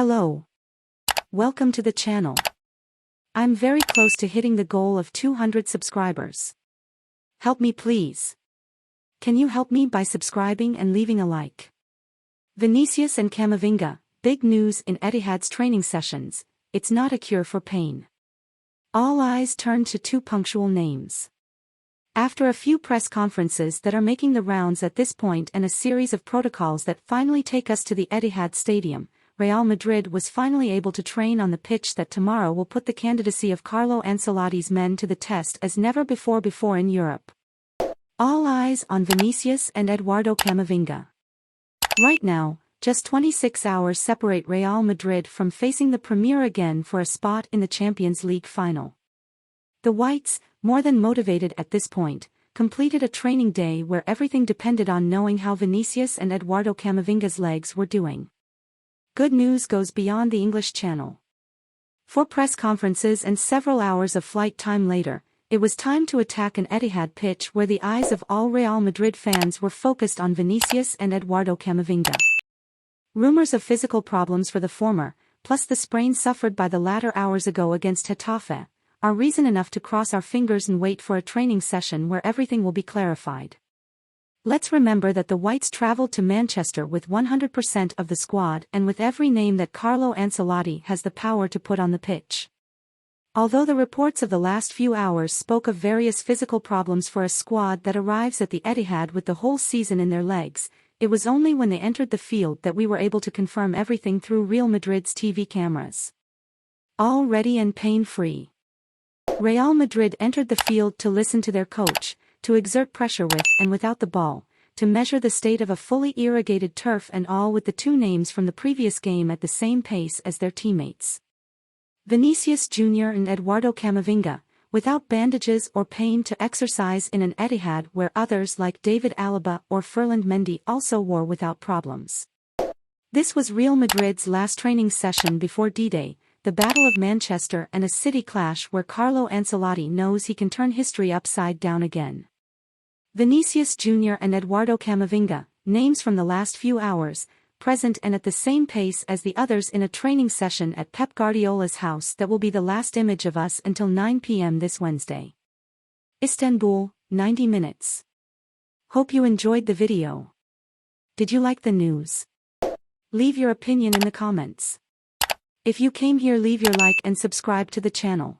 Hello. Welcome to the channel. I'm very close to hitting the goal of 200 subscribers. Help me please. Can you help me by subscribing and leaving a like? Vinicius and Camavinga, big news in Etihad's training sessions. It's not a cure for pain. All eyes turn to two punctual names. After a few press conferences that are making the rounds at this point and a series of protocols that finally take us to the Etihad Stadium, Real Madrid was finally able to train on the pitch that tomorrow will put the candidacy of Carlo Ancelotti's men to the test as never before in Europe. All eyes on Vinicius and Eduardo Camavinga. Right now, just 26 hours separate Real Madrid from facing the Premier again for a spot in the Champions League final. The Whites, more than motivated at this point, completed a training day where everything depended on knowing how Vinicius and Eduardo Camavinga's legs were doing. Good news goes beyond the English Channel. 4 press conferences and several hours of flight time later, it was time to attack an Etihad pitch where the eyes of all Real Madrid fans were focused on Vinicius and Eduardo Camavinga. Rumors of physical problems for the former, plus the sprain suffered by the latter hours ago against Getafe, are reason enough to cross our fingers and wait for a training session where everything will be clarified. Let's remember that the Whites traveled to Manchester with 100% of the squad and with every name that Carlo Ancelotti has the power to put on the pitch. Although the reports of the last few hours spoke of various physical problems for a squad that arrives at the Etihad with the whole season in their legs, it was only when they entered the field that we were able to confirm everything through Real Madrid's TV cameras. All ready and pain-free. Real Madrid entered the field to listen to their coach, to exert pressure with and without the ball, to measure the state of a fully irrigated turf and all with the two names from the previous game at the same pace as their teammates. Vinicius Jr. and Eduardo Camavinga, without bandages or pain to exercise in an Etihad where others like David Alaba or Ferland Mendy also wore without problems. This was Real Madrid's last training session before D-Day, the Battle of Manchester, and a city clash where Carlo Ancelotti knows he can turn history upside down again. Vinicius Jr. and Eduardo Camavinga, names from the last few hours, present and at the same pace as the others in a training session at Pep Guardiola's house that will be the last image of us until 9 p.m. this Wednesday. Istanbul, 90 minutes. Hope you enjoyed the video. Did you like the news? Leave your opinion in the comments. If you came here, leave your like and subscribe to the channel.